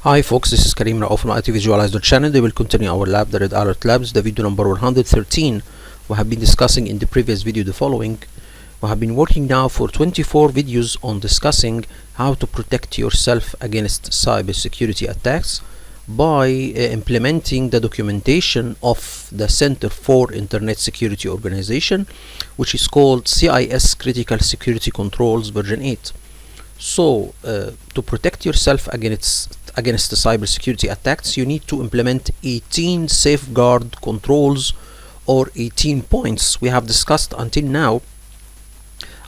Hi folks, this is Karim Raouf from IT Visualizer channel. They will continue our lab, the Red Alert Labs, the video number 113. We have been discussing in the previous video the following. We have been working now for 24 videos on discussing how to protect yourself against cybersecurity attacks by implementing the documentation of the Center for Internet Security Organization, which is called CIS Critical Security Controls version 8. So to protect yourself against the cybersecurity attacks, you need to implement 18 safeguard controls or 18 points. We have discussed until now,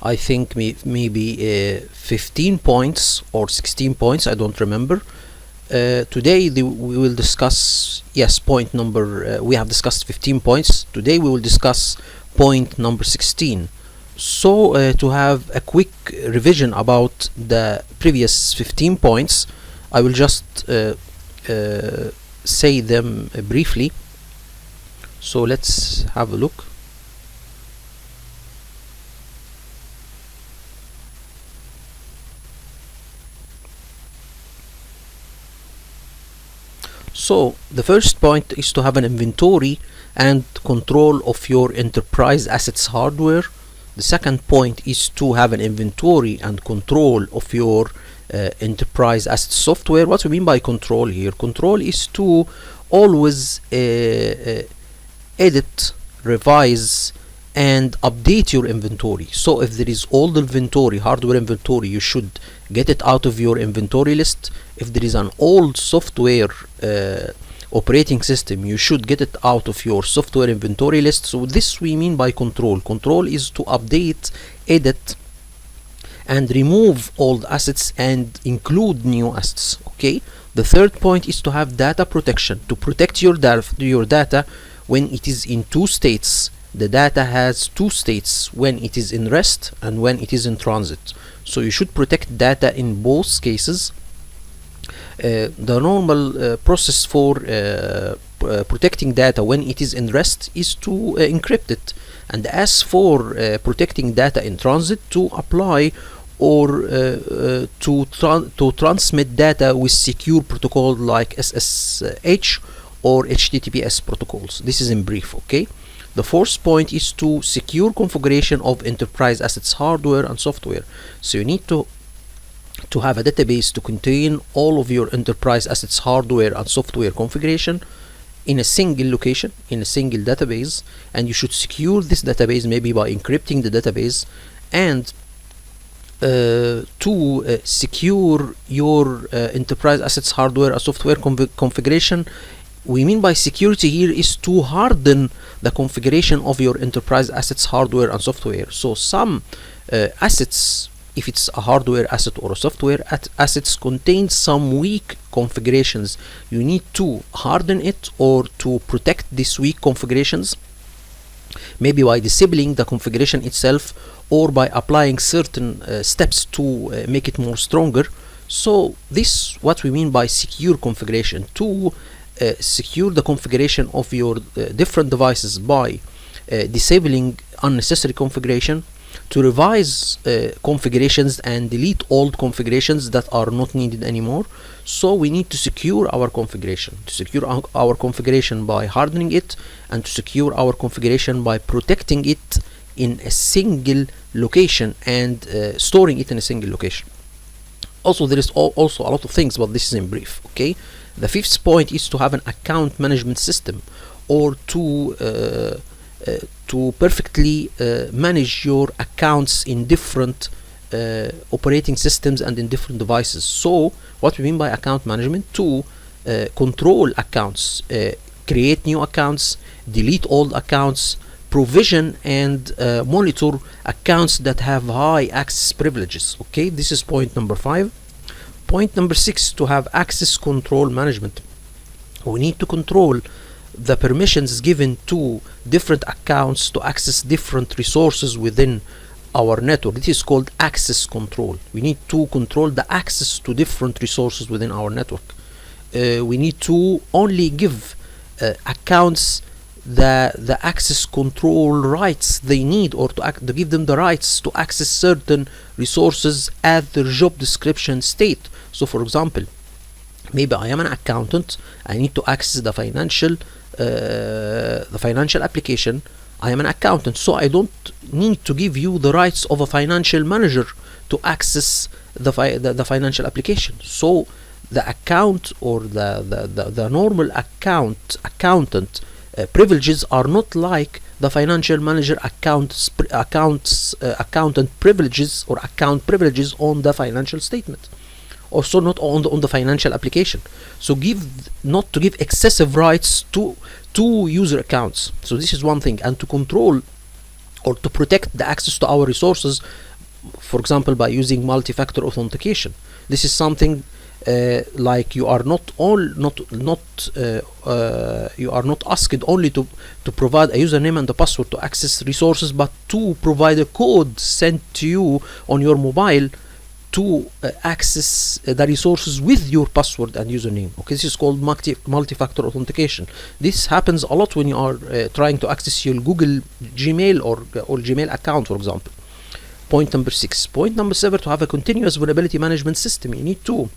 I think maybe 15 points or 16 points, I don't remember. Today we will discuss, yes, point number, we have discussed 15 points. Today we will discuss point number 16. So to have a quick revision about the previous 15 points, I will just say them briefly. So let's have a look. So the first point is to have an inventory and control of your enterprise assets hardware. The second point is to have an inventory and control of your enterprise asset software. What we mean by control here? Control is to always edit, revise, and update your inventory. So if there is old inventory, hardware inventory, you should get it out of your inventory list. If there is an old software operating system, you should get it out of your software inventory list. So this we mean by control. Control is to update, edit, and remove old assets and include new assets. Okay. The third point is to have data protection, to protect your data when it is in two states. The data has two states, when it is in rest and when it is in transit. So you should protect data in both cases. The normal process for protecting data when it is in rest is to encrypt it, and as for protecting data in transit, to apply or to transmit data with secure protocol like SSH or HTTPS protocols. This is in brief. Okay. The fourth point is to secure configuration of enterprise assets hardware and software. So you need to have a database to contain all of your enterprise assets hardware and software configuration in a single location, in a single database, and you should secure this database maybe by encrypting the database. And to secure your enterprise assets hardware and software configuration, we mean by security here is to harden the configuration of your enterprise assets hardware and software. So some assets, if it's a hardware asset or a software assets, contain some weak configurations. You need to harden it or to protect these weak configurations, maybe by disabling the configuration itself or by applying certain steps to make it more stronger. So this what we mean by secure configuration, to secure the configuration of your different devices by disabling unnecessary configuration, to revise configurations and delete old configurations that are not needed anymore. So we need to secure our configuration, by hardening it, and to secure our configuration by protecting it in a single location and storing it in a single location. Also, there is also a lot of things, but this is in brief. Okay. The fifth point is to have an account management system, or to perfectly manage your accounts in different operating systems and in different devices. So what we mean by account management: to control accounts, create new accounts, delete old accounts, provision and monitor accounts that have high access privileges. Okay, this is point number 5. Point number 6, to have access control management. We need to control the permissions given to different accounts to access different resources within our network. This is called access control. We need to control the access to different resources within our network. We need to only give accounts the access control rights they need, or to give them the rights to access certain resources as their job description state. So for example, Maybe I am an accountant. I need to access the financial application. I am an accountant, so I don't need to give you the rights of a financial manager to access the financial application. So the account or the normal accountant privileges are not like the financial manager accountant privileges or account privileges on the financial statement, also not on the financial application. So not to give excessive rights to user accounts. So this is one thing. And to control or to protect the access to our resources, for example, by using multi-factor authentication. This is something like you are not asked only to provide a username and a password to access resources, but to provide a code sent to you on your mobile to access the resources with your password and username. Okay, this is called multi-factor authentication. This happens a lot when you are trying to access your Google Gmail or Gmail account, for example. Point number 6. Point number 7, to have a continuous vulnerability management system, you need to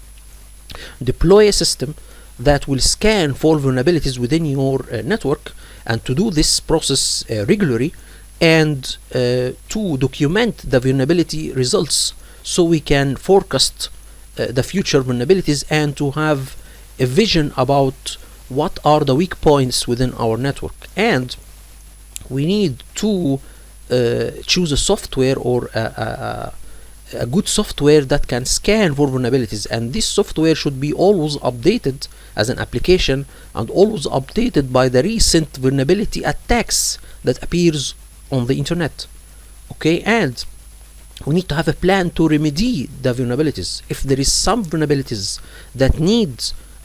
deploy a system that will scan for vulnerabilities within your network, and to do this process regularly, and to document the vulnerability results so we can forecast the future vulnerabilities, and to have a vision about what are the weak points within our network. And we need to choose a software or a good software that can scan for vulnerabilities, and this software should be always updated as an application and always updated by the recent vulnerability attacks that appears on the internet. Okay, and we need to have a plan to remedy the vulnerabilities. If there is some vulnerabilities that need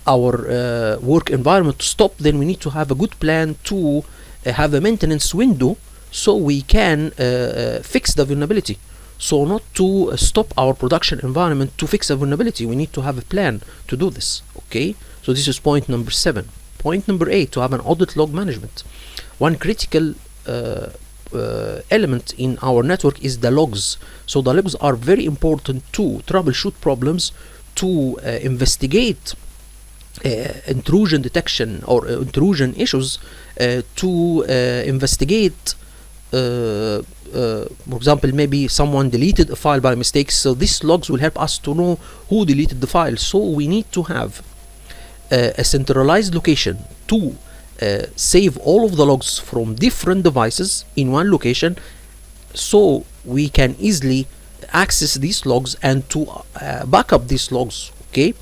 our work environment to stop, then we need to have a good plan to have a maintenance window so we can fix the vulnerability. So not to stop our production environment to fix a vulnerability. We need to have a plan to do this. Okay, so this is point number 7. Point number 8, to have an audit log management. One critical element in our network is the logs. So the logs are very important to troubleshoot problems, to investigate intrusion detection or intrusion issues, to investigate for example, maybe someone deleted a file by mistake. So these logs will help us to know who deleted the file. So we need to have a centralized location to save all of the logs from different devices in one location, so we can easily access these logs and to back up these logs. Okay,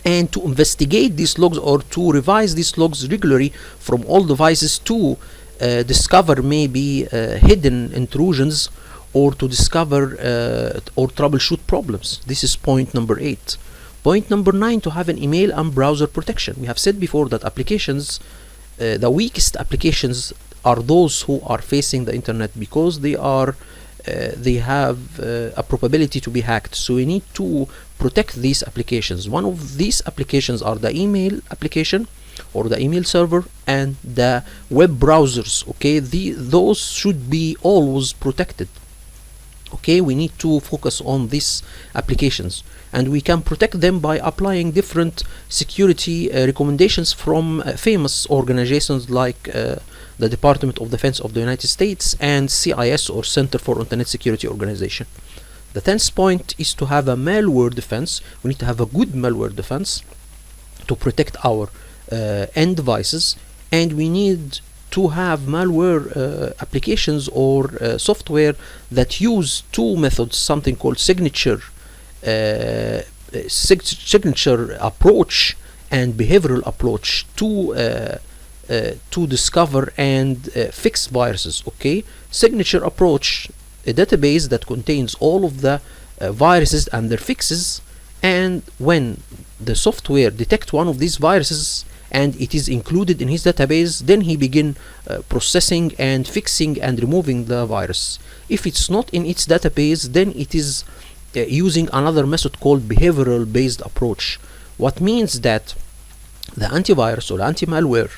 and to investigate these logs or to revise these logs regularly from all devices to discover maybe hidden intrusions, or to discover or troubleshoot problems. This is point number 8. Point number 9, to have an email and browser protection. We have said before that applications, the weakest applications are those who are facing the internet, because they have a probability to be hacked. So we need to protect these applications. One of these applications are the email application or the email server and the web browsers. Okay, those should be always protected. Okay, we need to focus on these applications, and we can protect them by applying different security recommendations from famous organizations like the Department of Defense of the United States and CIS, or Center for Internet Security Organization. The 10th point is to have a malware defense. We need to have a good malware defense to protect our end devices, and we need to have malware applications or software that use two methods, something called signature approach and behavioral approach to discover and fix viruses. Okay, signature approach, a database that contains all of the viruses and their fixes, and when the software detects one of these viruses and it is included in his database, then he begin processing and fixing and removing the virus. If it's not in its database, then it is using another method called behavioral based approach. What means that the antivirus or anti-malware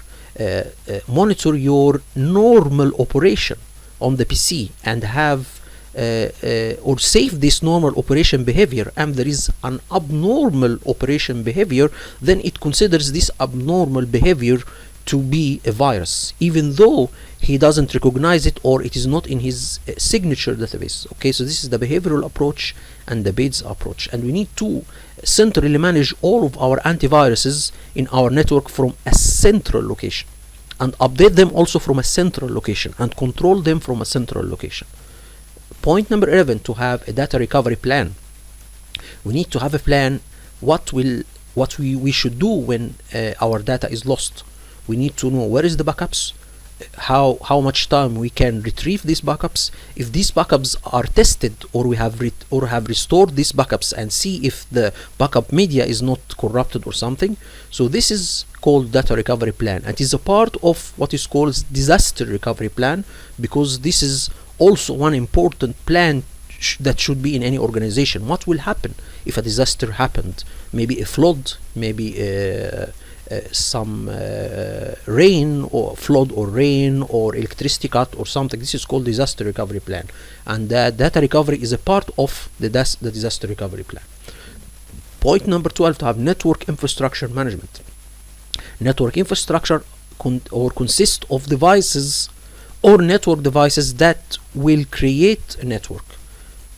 monitor your normal operation on the PC and have or save this normal operation behavior, and there is an abnormal operation behavior, then it considers this abnormal behavior to be a virus, even though he doesn't recognize it or it is not in his signature database. Okay, so this is the behavioral approach and the BADES approach, and we need to centrally manage all of our antiviruses in our network from a central location, and update them also from a central location, and control them from a central location. Point number 11, to have a data recovery plan. We need to have a plan what we should do when our data is lost. We need to know where is the backups, how much time we can retrieve these backups, if these backups are tested, or we have restored these backups, and see if the backup media is not corrupted or something. So this is called data recovery plan, and it is a part of what is called disaster recovery plan, because this is also one important plan that should be in any organization. What will happen if a disaster happened? Maybe a flood, maybe some rain, or flood or rain, or electricity cut or something. This is called disaster recovery plan, and data recovery is a part of the disaster recovery plan. Point number 12, to have network infrastructure management. Network infrastructure consists of devices or network devices that will create a network.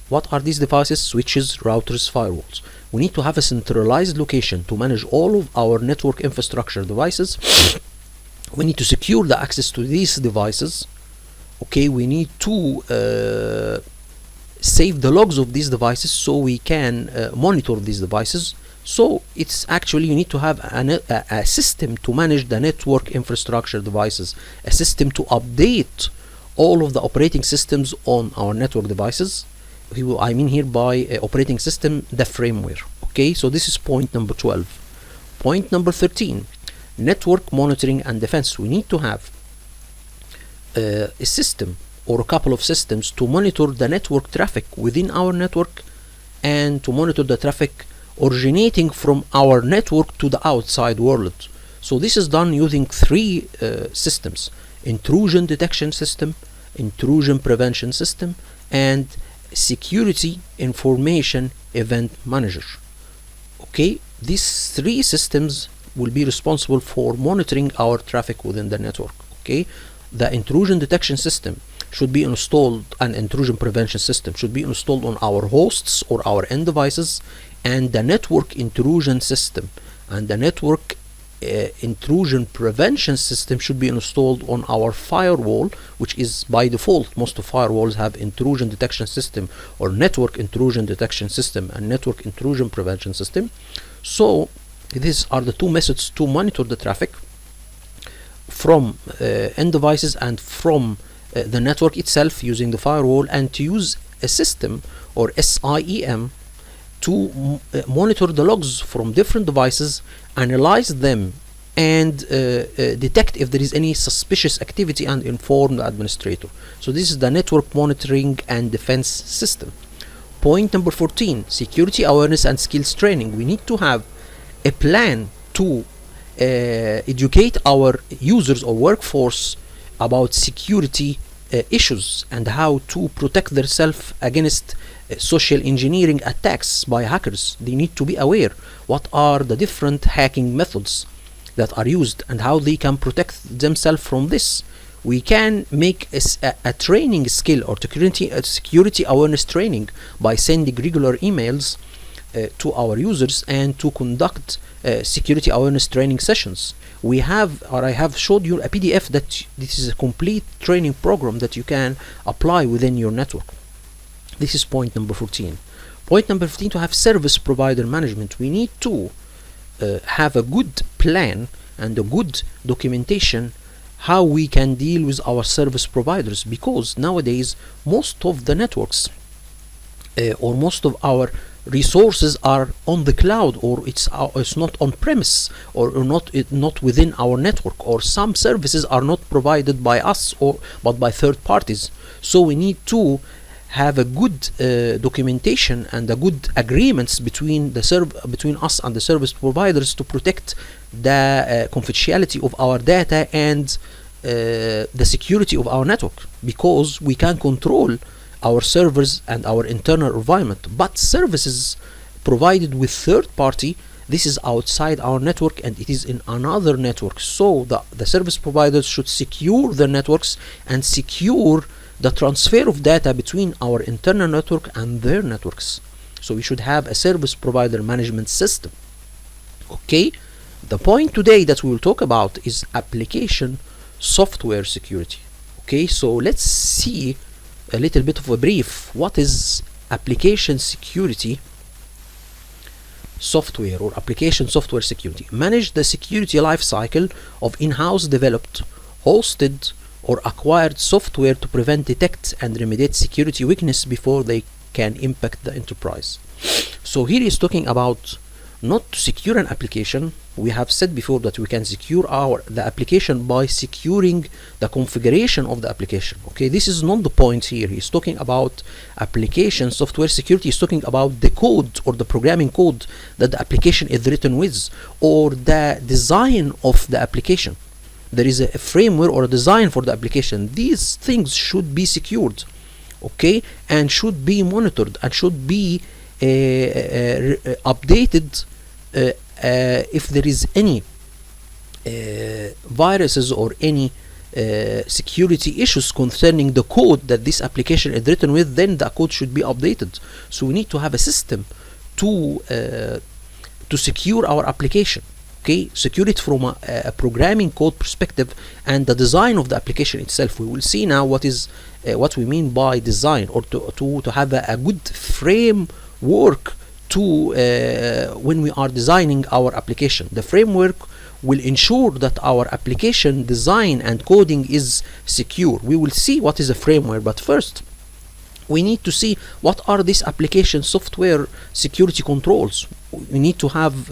What are these devices? Switches, routers, firewalls. We need to have a centralized location to manage all of our network infrastructure devices. We need to secure the access to these devices. Okay, we need to save the logs of these devices so we can monitor these devices. So it's actually, you need to have a system to manage the network infrastructure devices, a system to update all of the operating systems on our network devices. I mean here by operating system, the firmware. Okay, so this is point number 12. Point number 13, network monitoring and defense. We need to have a system or a couple of systems to monitor the network traffic within our network, and to monitor the traffic originating from our network to the outside world. So this is done using three systems: intrusion detection system, intrusion prevention system, and security information event manager. Okay, these three systems will be responsible for monitoring our traffic within the network. Okay, the intrusion detection system should be installed, and intrusion prevention system should be installed on our hosts or our end devices, and the network intrusion system and the network intrusion prevention system should be installed on our firewall, which is by default. Most of firewalls have intrusion detection system or network intrusion detection system and network intrusion prevention system. So these are the two methods to monitor the traffic from end devices and from the network itself using the firewall, and to use a system or SIEM to monitor the logs from different devices, analyze them, and detect if there is any suspicious activity, and inform the administrator. So this is the network monitoring and defense system. Point number 14, security awareness and skills training. We need to have a plan to educate our users or workforce about security issues and how to protect themselves against social engineering attacks by hackers. They need to be aware what are the different hacking methods that are used and how they can protect themselves from this. We can make a training skill or security awareness training by sending regular emails to our users and to conduct security awareness training sessions. We have, or I have showed you a PDF that this is a complete training program that you can apply within your network. This is point number 14. Point number 15, to have service provider management. We need to have a good plan and a good documentation how we can deal with our service providers, because nowadays most of the networks or most of our resources are on the cloud, or it's not on premise, or not within our network, or some services are not provided by us but by third parties. So we need to have a good documentation and a good agreements between us and the service providers to protect the confidentiality of our data and the security of our network, because we can control our servers and our internal environment. But services provided with third party, this is outside our network and it is in another network. So the service providers should secure their networks and secure the transfer of data between our internal network and their networks. So we should have a service provider management system. Okay, the point today that we will talk about is application software security. Okay, so let's see a little bit of a brief. What is application security software or application software security? Manage the security lifecycle of in-house developed, hosted, or acquired software to prevent, detect, and remediate security weakness before they can impact the enterprise. So here is talking about not to secure an application. We have said before that we can secure the application by securing the configuration of the application. Okay, this is not the point here. He's talking about application software security. He's talking about the code or the programming code that the application is written with, or the design of the application. There is a framework or a design for the application. These things should be secured, okay, and should be monitored and should be updated if there is any viruses or any security issues concerning the code that this application is written with. Then the code should be updated. So we need to have a system to secure our application. Okay, secure it from a programming code perspective and the design of the application itself. We will see now what we mean by design, or to have a good framework to when we are designing our application. The framework will ensure that our application design and coding is secure. We will see what is a framework, but first we need to see what are these application software security controls. We need to have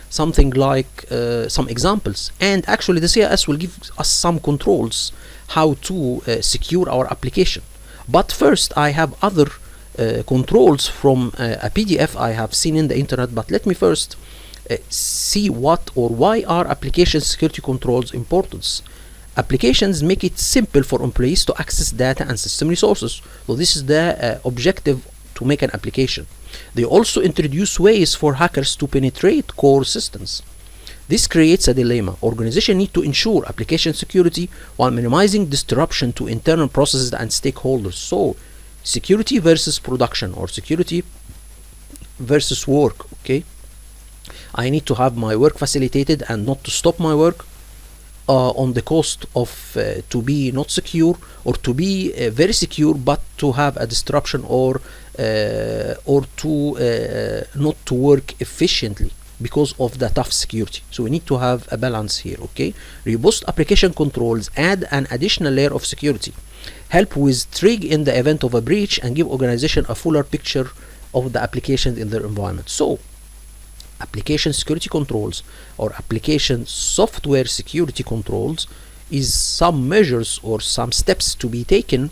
something like some examples, and actually the CIS will give us some controls how to secure our application. But first I have other controls from a PDF I have seen in the internet, but let me first see what or why are application security controls important. Applications make it simple for employees to access data and system resources. So this is the objective to make an application. They also introduce ways for hackers to penetrate core systems. This creates a dilemma. Organizations need to ensure application security while minimizing disruption to internal processes and stakeholders. So security versus production, or security versus work. Okay, I need to have my work facilitated and not to stop my work on the cost of to be not secure, or to be very secure but to have a disruption, or to not to work efficiently because of the tough security. So we need to have a balance here. Okay, robust application controls add an additional layer of security, help with trig in the event of a breach, and give organization a fuller picture of the applications in their environment. So application security controls or application software security controls is some measures or some steps to be taken,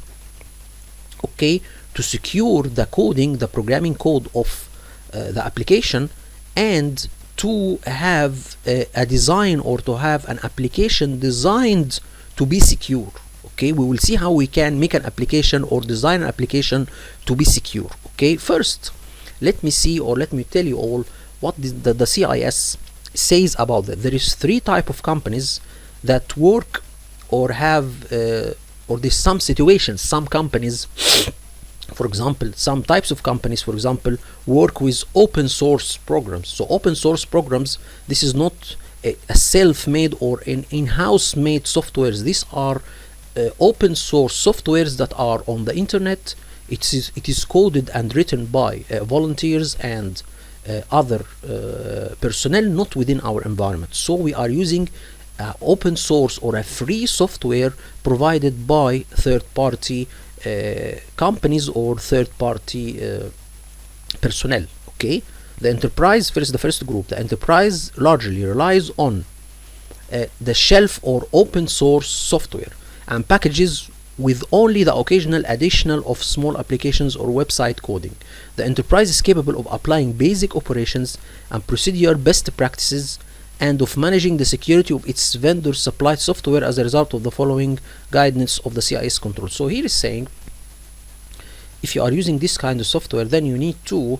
okay, to secure the coding, the programming code of the application, and to have a design, or to have an application designed to be secure. Okay, we will see how we can make an application or design an application to be secure. Okay, first let me see, or let me tell you all what the CIS says about that. There is three type of companies that work or have or there's some situations, some companies, for example, some types of companies, for example, work with open source programs. So open source programs, this is not a self-made or an in-house made softwares. These are open source softwares that are on the internet. It is coded and written by volunteers and other personnel not within our environment. So we are using open source or a free software provided by third-party companies or third-party personnel. Okay, the enterprise, the first group, the enterprise largely relies on the shelf or open source software and packages with only the occasional additional of small applications or website coding. The enterprise is capable of applying basic operations and procedure best practices, and of managing the security of its vendor supplied software as a result of the following guidance of the CIS control. So here is saying if you are using this kind of software, then you need to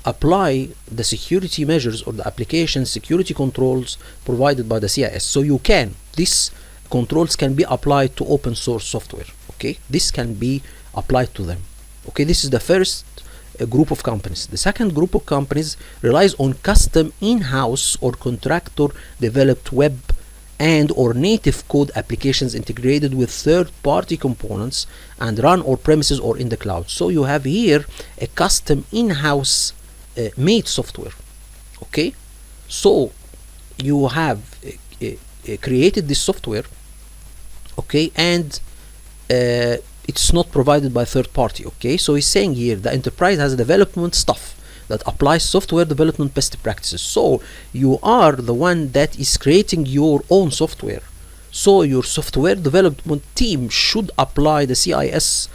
apply the security measures or the application security controls provided by the CIS. So these controls can be applied to open source software. Okay, this can be applied to them. Okay, this is the first group of companies. The second group of companies relies on custom in-house or contractor developed web and or native code applications integrated with third-party components and run on premises or in the cloud. So you have here a custom in-house made software. Okay, so you have created this software, okay, and it's not provided by third party. Okay, so he's saying here the enterprise has development staff that applies software development best practices. So you are the one that is creating your own software, so your software development team should apply the CIS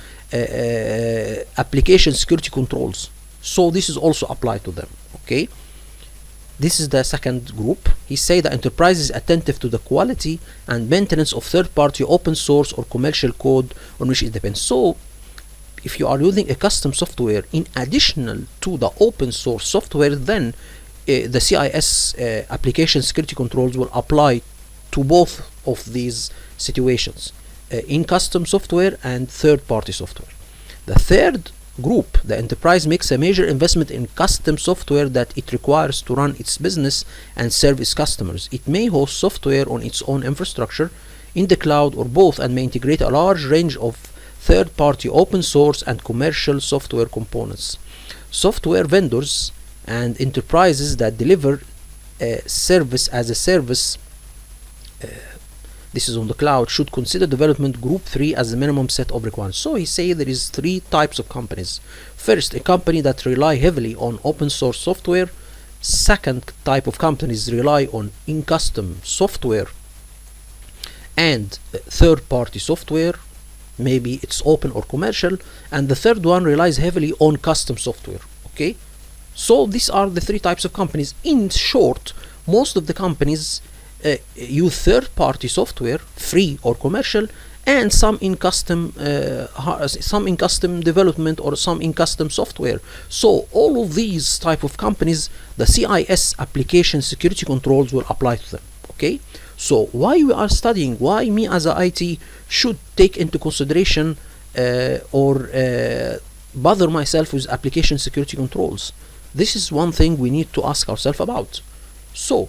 application security controls. So this is also applied to them. Okay, this is the second group. He say the enterprise is attentive to the quality and maintenance of third-party open source or commercial code on which it depends. So if you are using a custom software in additional to the open source software, then the CIS application security controls will apply to both of these situations, in custom software and third-party software. The third group, the enterprise makes a major investment in custom software that it requires to run its business and serve its customers. It may host software on its own infrastructure, in the cloud, or both, and may integrate a large range of third-party open source and commercial software components. Software vendors and enterprises that deliver service as a service, this is on the cloud, should consider development group 3 as the minimum set of requirements. So he say there is 3 types of companies. First, a company that rely heavily on open source software. Second type of companies rely on in-custom software and third-party software, maybe it's open or commercial. And the third one relies heavily on custom software. Okay, so these are the 3 types of companies. In short, most of the companies use third-party software, free or commercial, and some in custom development or some in custom software. So all of these type of companies, the CIS application security controls will apply to them. Okay, so why we are studying, why me as a IT should take into consideration or bother myself with application security controls? This is one thing we need to ask ourselves about. So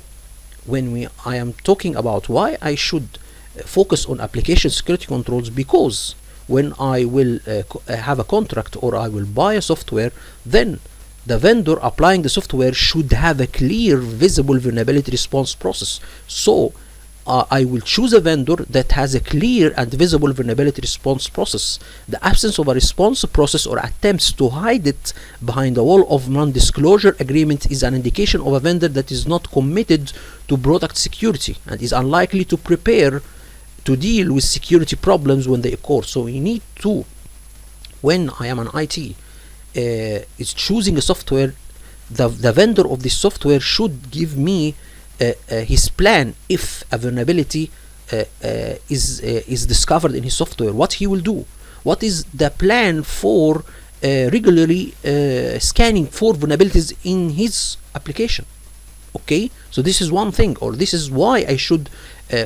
when I am talking about why I should focus on application security controls, because when I will have a contract or I will buy a software, then the vendor applying the software should have a clear, visible vulnerability response process. So I will choose a vendor that has a clear and visible vulnerability response process. The absence of a response process or attempts to hide it behind the wall of non-disclosure agreement is an indication of a vendor that is not committed to product security and is unlikely to prepare to deal with security problems when they occur. So we need to, when I am an IT, is choosing a software, the vendor of this software should give me his plan if a vulnerability is discovered in his software, what he will do, what is the plan for regularly scanning for vulnerabilities in his application. Okay, so this is one thing, or this is why I should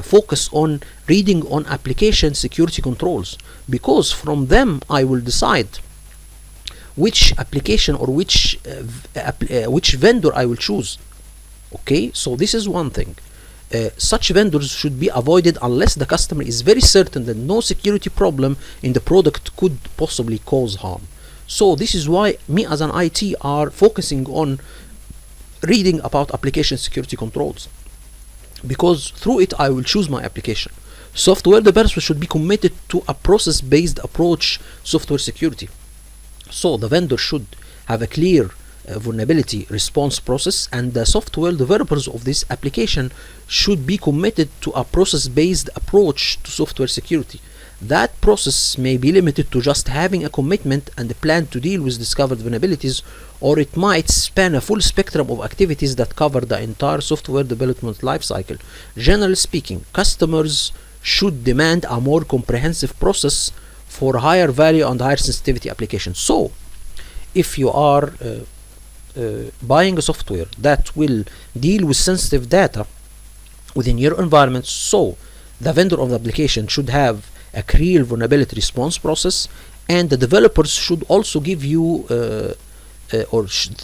focus on reading on application security controls, because from them I will decide which application or which vendor I will choose. Okay, so this is one thing. Such vendors should be avoided unless the customer is very certain that no security problem in the product could possibly cause harm. So this is why me as an IT are focusing on reading about application security controls, because through it I will choose my application. Software developers should be committed to a process-based approach software security. So the vendor should have a clear vulnerability response process, and the software developers of this application should be committed to a process-based approach to software security. That process may be limited to just having a commitment and a plan to deal with discovered vulnerabilities, or it might span a full spectrum of activities that cover the entire software development lifecycle. Generally speaking, customers should demand a more comprehensive process for higher value and higher sensitivity applications. So if you are buying a software that will deal with sensitive data within your environment, so the vendor of the application should have a clear vulnerability response process, and the developers should also give you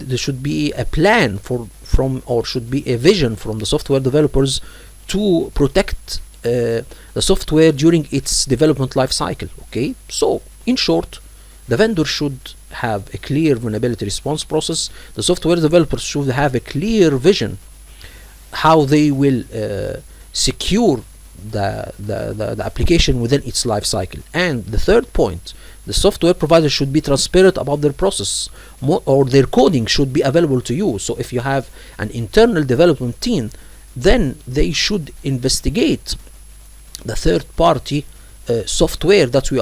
there should be a plan or should be a vision from the software developers to protect the software during its development life cycle. Okay, so in short, the vendor should have a clear vulnerability response process. The software developers should have a clear vision how they will secure the application within its life cycle. And the third point, the software provider should be transparent about their process, or their coding should be available to you. So if you have an internal development team, then they should investigate the third party software that we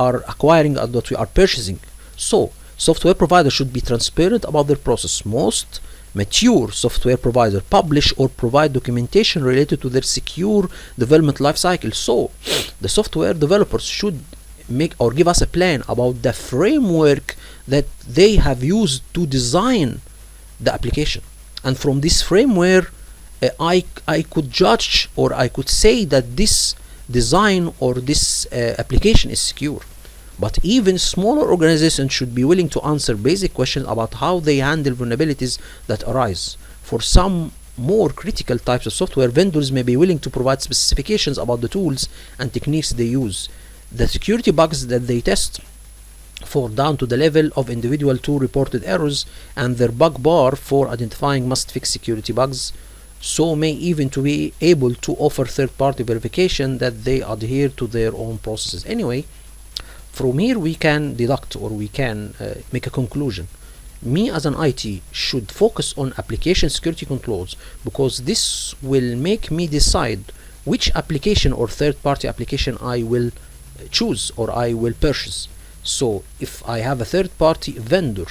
are acquiring and that we are purchasing. So software providers should be transparent about their process. Most mature software providers publish or provide documentation related to their secure development lifecycle. So the software developers should make or give us a plan about the framework that they have used to design the application, and from this framework I could judge, or I could say that this design or this application is secure. But even smaller organizations should be willing to answer basic questions about how they handle vulnerabilities that arise. For some more critical types of software, vendors may be willing to provide specifications about the tools and techniques they use, the security bugs that they test for, down to the level of individual tool reported errors, and their bug bar for identifying must-fix security bugs. So may even to be able to offer third-party verification that they adhere to their own processes. Anyway, from here we can deduct, or we can make a conclusion. Me as an IT should focus on application security controls, because this will make me decide which application or third-party application I will choose or I will purchase. So if I have a third-party vendor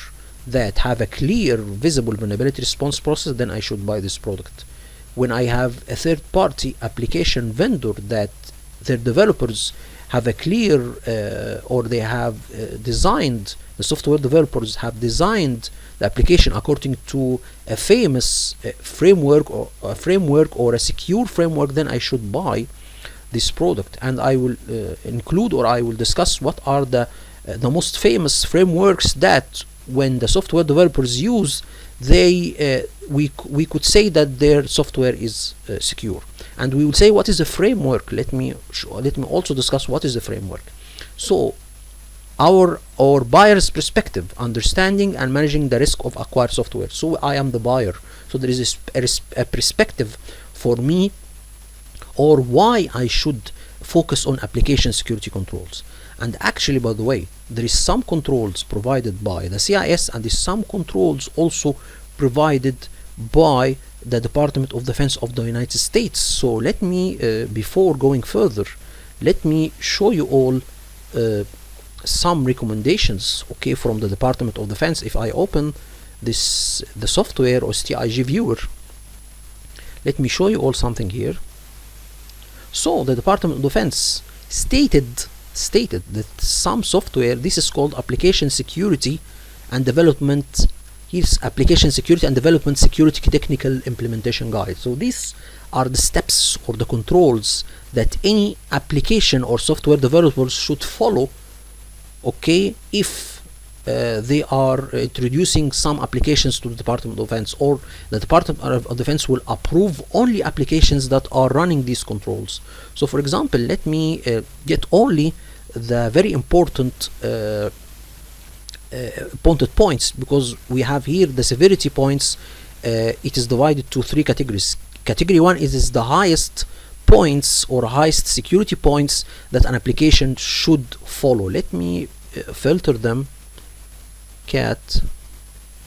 that have a clear visible vulnerability response process, then I should buy this product. When I have a third-party application vendor that their developers have a clear or they have designed, the software developers have designed the application according to a famous framework or a secure framework, then I should buy this product. And I will include, or I will discuss what are the most famous frameworks that when the software developers use, they we could say that their software is secure. And we will say what is the framework. Let me also discuss what is the framework. So our buyer's perspective, understanding and managing the risk of acquired software. So I am the buyer, so there is a perspective for me, or why I should focus on application security controls. And actually, by the way, there is some controls provided by the CIS, and there's some controls also provided by the Department of Defense of the United States. So let me, before going further, let me show you all some recommendations, okay, from the Department of Defense. If I open the software or STIG viewer, let me show you all something here. So the Department of Defense stated that some software, this is called application security and development. Here's application security and development security technical implementation guide. So these are the steps or the controls that any application or software developers should follow, okay, if they are introducing some applications to the Department of Defense, or the Department of Defense will approve only applications that are running these controls. So for example, let me get only the very important points, because we have here the severity points. It is divided to 3 categories. Category 1 is the highest points or highest security points that an application should follow. Let me filter them, cat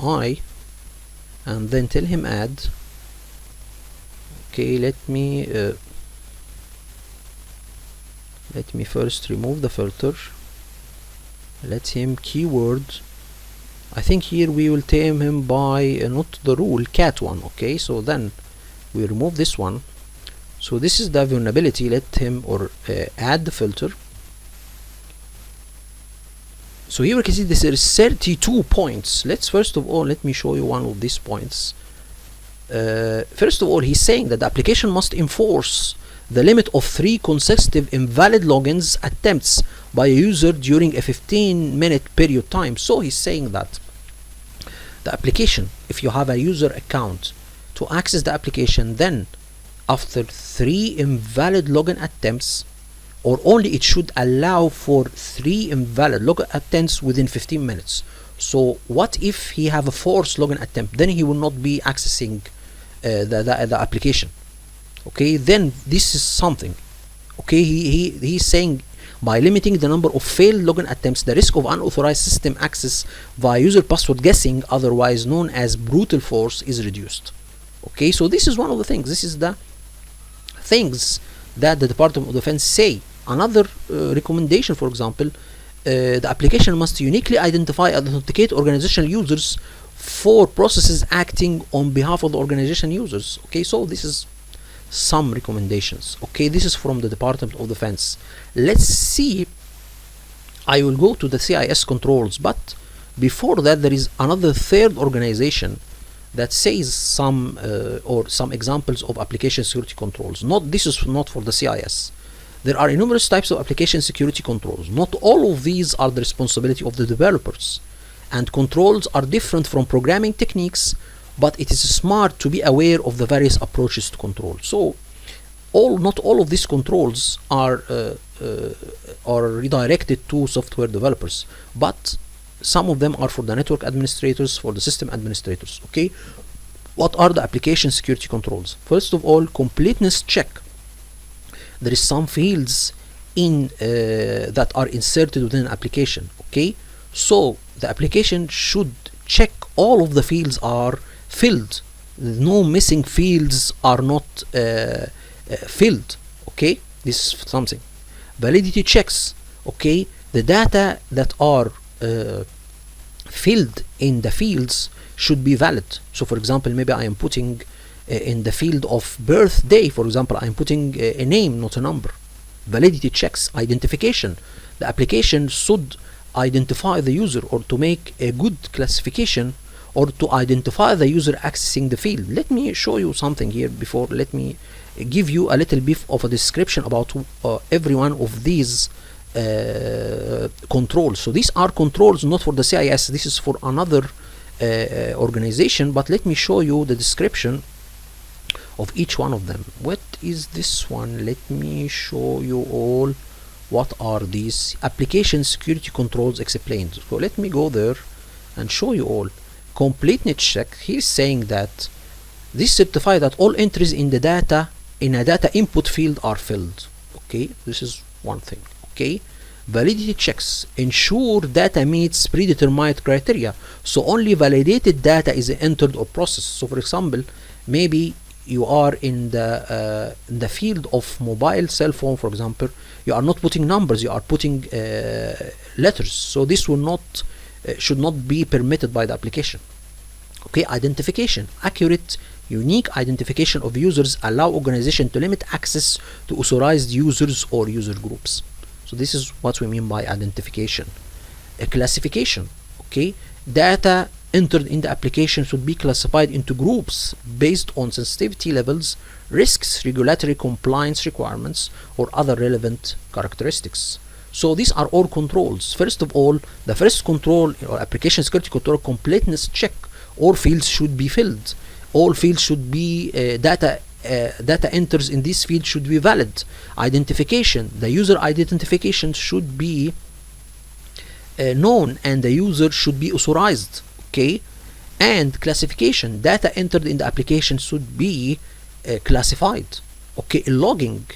I, and then tell him add. Okay, let me first remove the filter. Let him keyword. I think here we will tame him by not the rule, cat 1. Okay, so then we remove this one. So this is the vulnerability. Let him or add the filter. So here we can see this is 32 points. Let's first of all, let me show you one of these points. First of all, he's saying that the application must enforce the limit of 3 consecutive invalid logins attempts by a user during a 15-minute period time. So he's saying that the application, if you have a user account, to access the application, then after 3 invalid login attempts, or only it should allow for 3 invalid login attempts within 15 minutes. So what if he have a forced login attempt? Then he will not be accessing the application. Okay, then this is something. Okay, he's saying by limiting the number of failed login attempts, the risk of unauthorized system access via user password guessing, otherwise known as brutal force, is reduced. Okay, so this is one of the things. This is the things that the Department of Defense say. Another recommendation, for example, the application must uniquely identify and authenticate organizational users for processes acting on behalf of the organization users. Okay, so this is some recommendations. Okay, this is from the Department of Defense. Let's see. I will go to the CIS controls, but before that there is another third organization that says some examples of application security controls. This is not for the CIS. There are numerous types of application security controls. Not all of these are the responsibility of the developers, and controls are different from programming techniques, but it is smart to be aware of the various approaches to control. So not all of these controls are redirected to software developers, but some of them are for the network administrators, for the system administrators. Okay, what are the application security controls? First of all, completeness check. There is some fields in that are inserted within an application. Okay, so the application should check all of the fields are filled. No missing fields are not filled. Okay, this is something. Validity checks. Okay, the data that are filled in the fields should be valid. So for example, maybe I am putting in the field of birthday, for example, I am putting a name, not a number. Validity checks. Identification. The application should identify the user, or to make a good classification, or to identify the user accessing the field. Let me show you something here before. Let me give you a little bit of a description about every one of these controls. So these are controls not for the CIS. This is for another organization, but let me show you the description of each one of them. What is this one? Let me show you all. What are these application security controls explained? So let me go there and show you all. Completeness check. He's saying that this certify that all entries in the data in a data input field are filled. Okay, this is one thing. Okay, validity checks ensure data meets predetermined criteria, so only validated data is entered or processed. So for example, maybe you are in the field of mobile cell phone, for example, you are not putting numbers, you are putting letters. So this will not should not be permitted by the application. Okay, identification. Accurate, unique identification of users allow organization to limit access to authorized users or user groups. So this is what we mean by identification. A classification. Okay, data entered in the application should be classified into groups based on sensitivity levels, risks, regulatory compliance requirements, or other relevant characteristics. So these are all controls. First of all, the first control or application security control, completeness check. All fields should be filled. All fields should be data enters in this field should be valid. Identification, the user identification should be known, and the user should be authorized. Okay, and classification, data entered in the application should be classified. Okay, logging,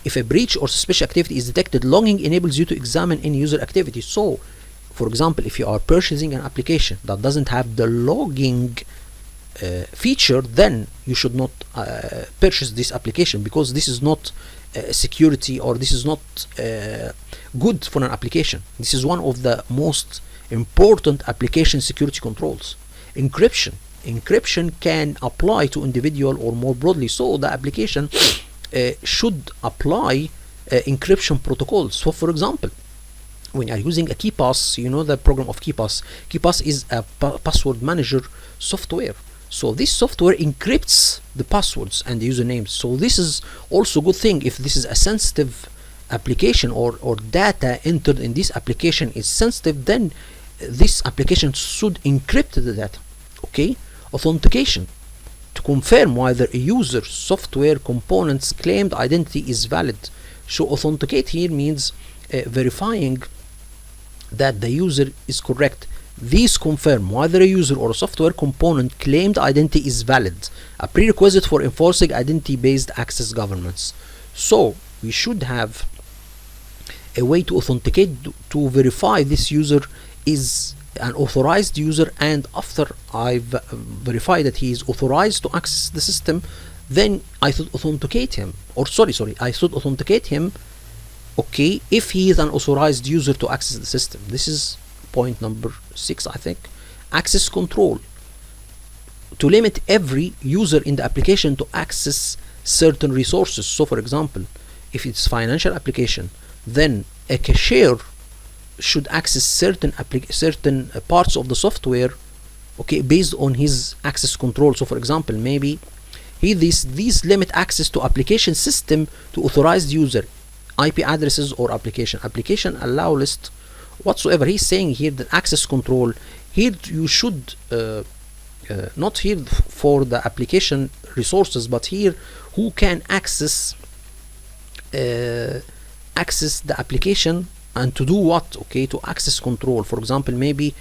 if a breach or suspicious activity is detected, logging enables you to examine any user activity. So for example, if you are purchasing an application that doesn't have the logging feature, then you should not purchase this application, because this is not security, or this is not good for an application. This is one of the most important application security controls. Encryption can apply to individual or more broadly, so the application should apply encryption protocols. So for example, when you are using a KeyPass, you know the program of KeyPass. KeyPass is a password manager software. So this software encrypts the passwords and the usernames. So this is also a good thing. If this is a sensitive application, or data entered in this application is sensitive, then this application should encrypt the data. Okay, authentication to confirm whether a user software component's claimed identity is valid. So authenticate here means verifying that the user is correct. These confirm whether a user or a software component claimed identity is valid, a prerequisite for enforcing identity-based access governance. So we should have a way to authenticate, to verify this user is an authorized user, and after I've verified that he is authorized to access the system, then I should authenticate him, or I should authenticate him, okay, if he is an authorized user to access the system. This is point number 6, I think. Access control, to limit every user in the application to access certain resources. So for example, if it's financial application, then a cashier should access certain parts of the software, okay, based on his access control. So for example, maybe these limit access to application system to authorized user, IP addresses or application allow list, whatsoever. He's saying here that access control here, you should not here for the application resources, but here who can access the application and to do what, okay, to access control. For example, maybe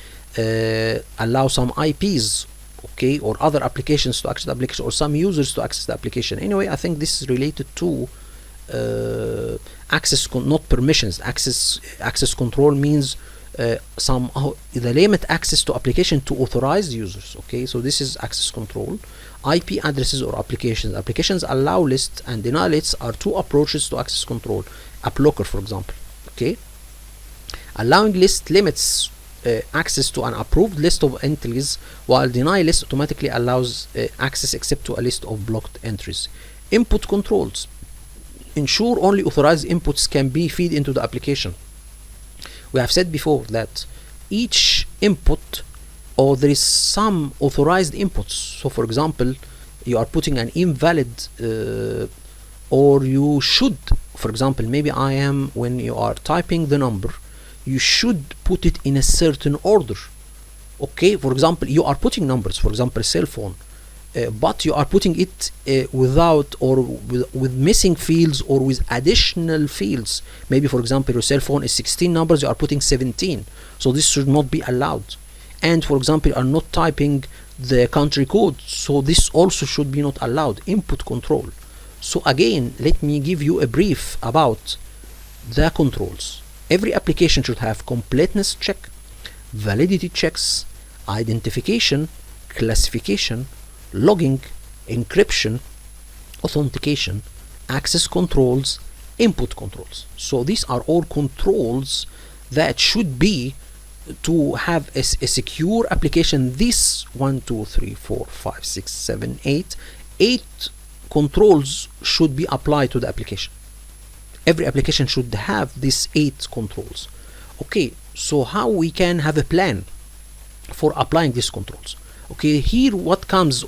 allow some IPs, okay, or other applications to access the application, or some users to access the application. Anyway, I think this is related to not permissions. Access control means the limit access to application to authorized users. Okay, so this is access control. IP addresses or applications allow list and deny lists are two approaches to access control. A blocker, for example, okay, allowing list limits access to an approved list of entries, while deny list automatically allows access except to a list of blocked entries. Input controls ensure only authorized inputs can be fed into the application. We have said before that each input, or there is some authorized inputs. So for example, you are putting an invalid or you should, for example, maybe when you are typing the number, you should put it in a certain order. Okay, for example, you are putting numbers, for example, cell phone, but you are putting it without or with missing fields or with additional fields. Maybe for example, your cell phone is 16 numbers, you are putting 17. So this should not be allowed. And for example, you are not typing the country code, so this also should be not allowed. Input control. So again, let me give you a brief about the controls. Every application should have completeness check, validity checks, identification, classification, logging, encryption, authentication, access controls, input controls. So these are all controls that should be to have a secure application. This 1 2 3 4 5 6 7 8 controls should be applied to the application. Every application should have these 8 controls. Okay, so how we can have a plan for applying these controls? Okay, here what comes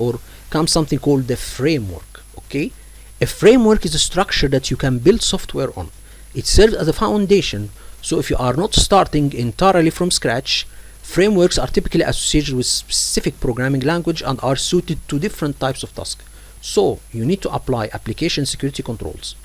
something called the framework. Okay, a framework is a structure that you can build software on. It serves as a foundation. So if you are not starting entirely from scratch, frameworks are typically associated with specific programming language and are suited to different types of tasks. So you need to apply application security controls.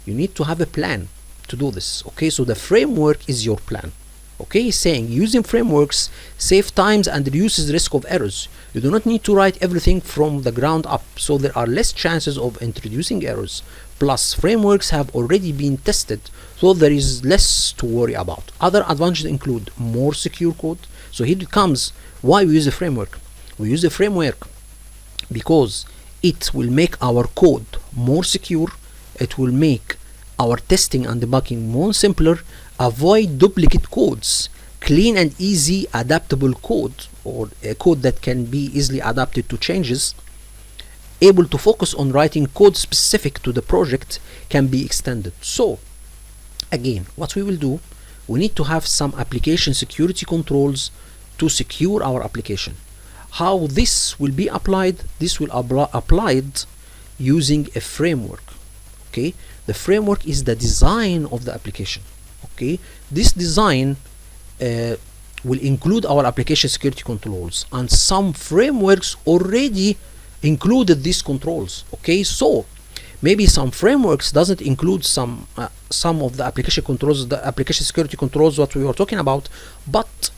You need to have a plan to do this. Okay, so the framework is your plan. Okay, saying using frameworks save times and reduces risk of errors. You do not need to write everything from the ground up, so there are less chances of introducing errors. Plus, frameworks have already been tested, so there is less to worry about. Other advantages include more secure code. So here it comes why we use a framework. We use a framework because it will make our code more secure. It will make our testing and debugging more simpler, avoid duplicate codes, clean and easy adaptable code, or a code that can be easily adapted to changes, able to focus on writing code specific to the project, can be extended. So again, what we will do, we need to have some application security controls to secure our application. How this will be applied? This will applied using a framework. Okay, the framework is the design of the application. Okay, this design will include our application security controls, and some frameworks already included these controls. Okay, so maybe some frameworks doesn't include some of the application controls, the application security controls what we were talking about, but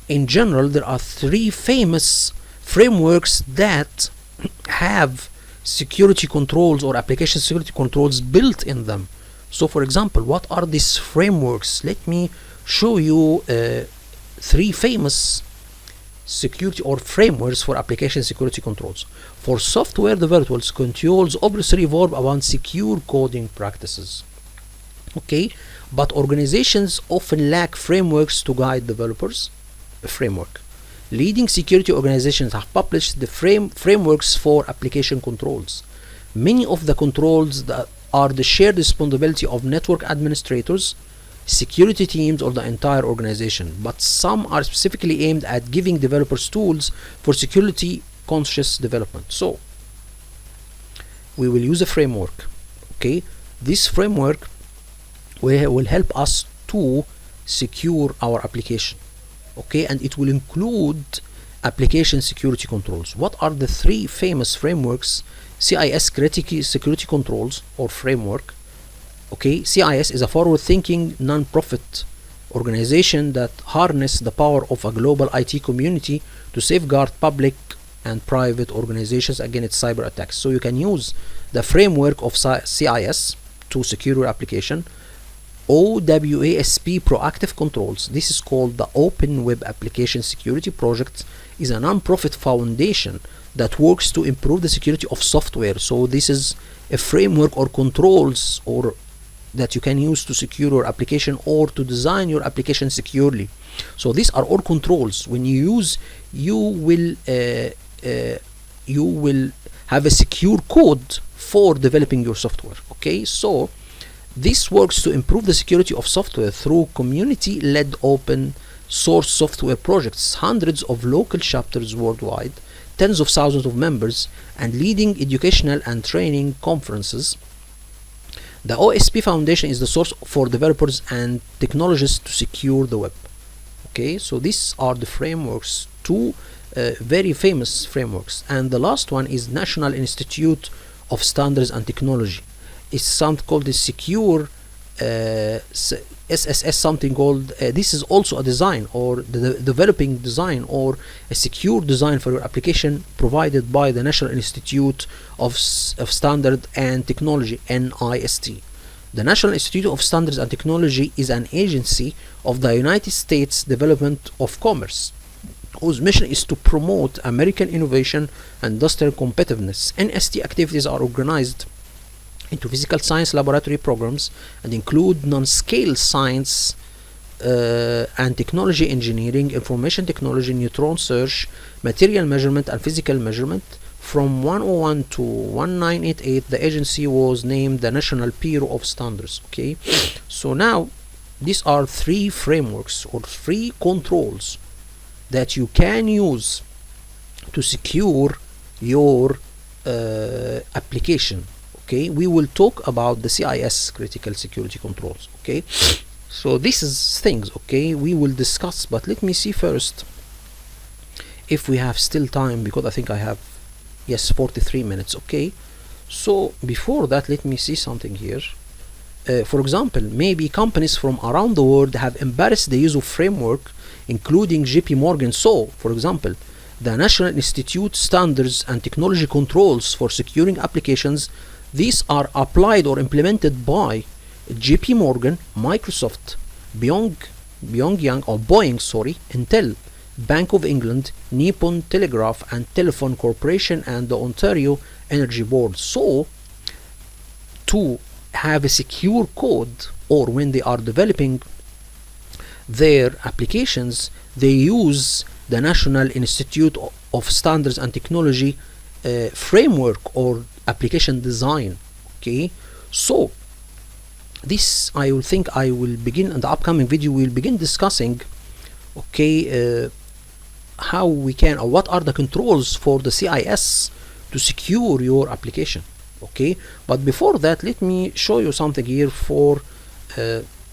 in general there are 3 famous frameworks that have security controls or application security controls built in them. So for example, what are these frameworks? Let me show you 3 famous security or frameworks for application security controls. For software developers, controls obviously revolve around secure coding practices. Okay, but organizations often lack frameworks to guide developers. A framework. Leading security organizations have published the frameworks for application controls. Many of the controls that are the shared responsibility of network administrators, security teams, or the entire organization, but some are specifically aimed at giving developers tools for security conscious development. So we will use a framework. Okay, this framework will help us to secure our application. Okay, and it will include application security controls. What are the 3 famous frameworks? CIS, critical security controls or framework. Okay, CIS is a forward-thinking non-profit organization that harness the power of a global IT community to safeguard public and private organizations against cyber attacks. So you can use the framework of CIS to secure your application. OWASP proactive controls. This is called the Open Web Application Security Project, is a non-profit foundation that works to improve the security of software. So this is a framework or controls or that you can use to secure your application or to design your application securely. So these are all controls. When you use, you will have a secure code for developing your software. Okay, so this works to improve the security of software through community-led open source software projects, hundreds of local chapters worldwide, tens of thousands of members, and leading educational and training conferences. The OSP Foundation is the source for developers and technologists to secure the web. Okay, so these are the frameworks, 2 very famous frameworks. And the last one is National Institute of Standards and Technology. It's something called the secure SSS, something called this is also a design or the developing design or a secure design for your application provided by the National Institute of Standard and Technology, NIST. The National Institute of Standards and Technology is an agency of the United States Department of Commerce whose mission is to promote American innovation and industrial competitiveness. NIST activities are organized into physical science laboratory programs and include non-scale science and technology engineering, information technology, neutron search, material measurement, and physical measurement. From 101 to 1988, the agency was named the National Bureau of Standards. Okay, so now these are 3 frameworks or 3 controls that you can use to secure your application. Okay, we will talk about the CIS, critical security controls. Okay, so this is things, okay, we will discuss, but let me see first if we have still time, because I think I have, yes, 43 minutes. Okay, so before that, let me see something here. For example, maybe companies from around the world have embraced the use of framework, including JP Morgan. So, for example, the National Institute Standards and Technology Controls for securing applications, these are applied or implemented by JP Morgan, Microsoft, Boeing, Intel, Bank of England, Nippon Telegraph and Telephone Corporation, and the Ontario Energy Board. So, to have a secure code, or when they are developing their applications, they use the National Institute of Standards and Technology framework or application design. Okay, so This I will think I will begin in the upcoming video. We'll begin discussing, okay, how we can, or what are the controls for the CIS to secure your application. Okay, but before that, let me show you something here. For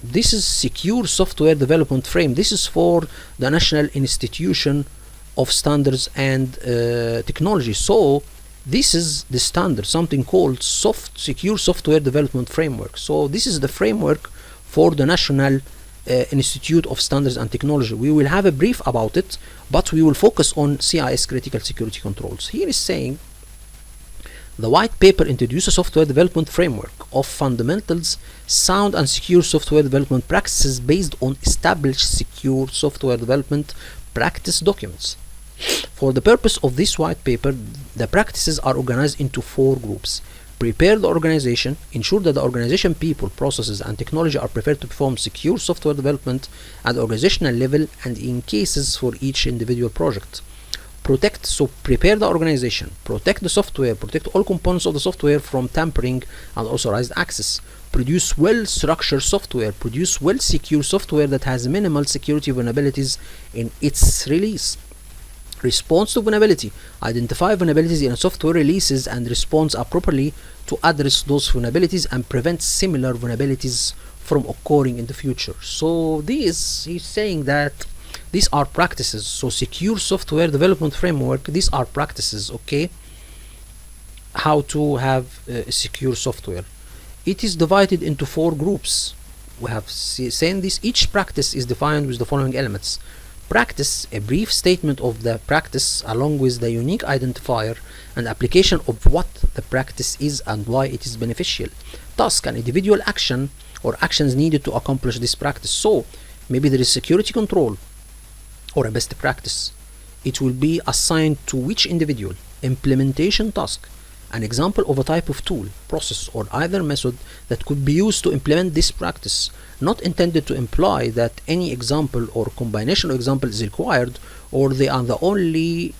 this is Secure Software Development Frame. This is for the National Institution of Standards and Technology. So this is the standard, something called Secure Software Development Framework. So this is the framework for the National Institute of Standards and Technology. We will have a brief about it, but we will focus on CIS, critical security controls. Here is saying the white paper introduces a software development framework of fundamentals, sound and secure software development practices based on established secure software development practice documents. For the purpose of this white paper, the practices are organized into 4 groups. Prepare the organization, ensure that the organization people, processes, and technology are prepared to perform secure software development at the organizational level and in cases for each individual project. Protect, so prepare the organization, protect the software, protect all components of the software from tampering and unauthorized access. Produce well-structured software, produce well-secure software that has minimal security vulnerabilities in its release. Response to vulnerability. Identify vulnerabilities in software releases and responds appropriately to address those vulnerabilities and prevent similar vulnerabilities from occurring in the future. So this, he's saying that these are practices. So secure software development framework, these are practices, okay, how to have secure software. It is divided into 4 groups. We have seen this. Each practice is defined with the following elements. Practice, a brief statement of the practice along with the unique identifier and application of what the practice is and why it is beneficial. Task, an individual action or actions needed to accomplish this practice. So maybe there is security control or a best practice. It will be assigned to which individual. Implementation task, an example of a type of tool, process, or either method that could be used to implement this practice, not intended to imply that any example or combination of examples is required or they are the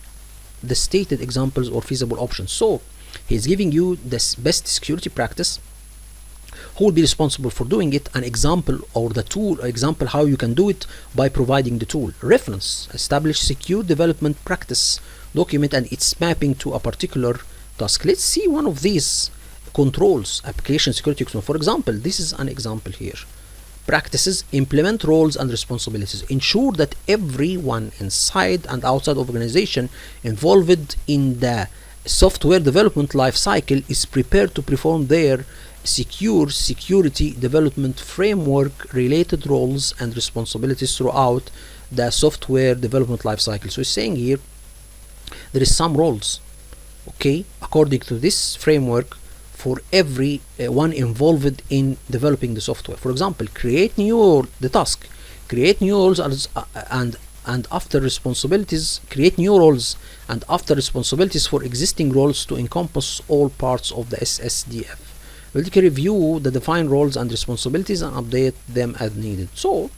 stated examples or feasible options. So he's giving you the best security practice, who will be responsible for doing it, an example or the tool, example how you can do it by providing the tool. Reference, establish secure development practice document and its mapping to a particular task. Let's see one of these controls, application security control. For example, this is an example here. Practices, implement roles and responsibilities. Ensure that everyone inside and outside of organization involved in the software development life cycle is prepared to perform their security development framework related roles and responsibilities throughout the software development life cycle. So it's saying here there is some roles, okay, according to this framework for every one involved in developing the software. For example, create new roles and after responsibilities, create new roles and after responsibilities for existing roles to encompass all parts of the SSDF. We'll review the defined roles and responsibilities and update them as needed. So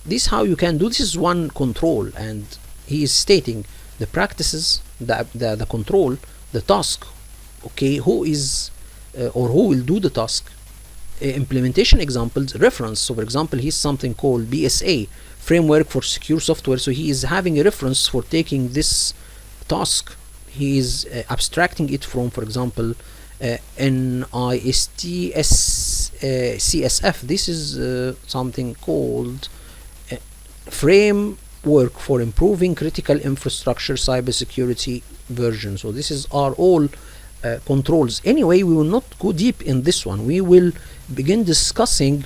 this is how you can do. This is one control, and he is stating the practices, the control, the task, okay, who is or who will do the task, implementation examples, reference. So for example, he's something called BSA, framework for secure software. So he is having a reference for taking this task. He is abstracting it from, for example, NIST CSF. This is something called framework for improving critical infrastructure cybersecurity version. So this is are all controls. Anyway, we will not go deep in this one. We will begin discussing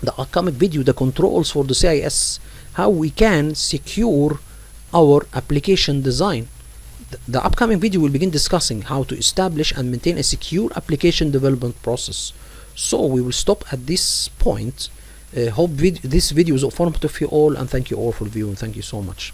the upcoming video, the controls for the CIS, how we can secure our application design. The upcoming video will begin discussing how to establish and maintain a secure application development process. So we will stop at this point. Hope this video is informative for you all, and thank you all for viewing. Thank you so much.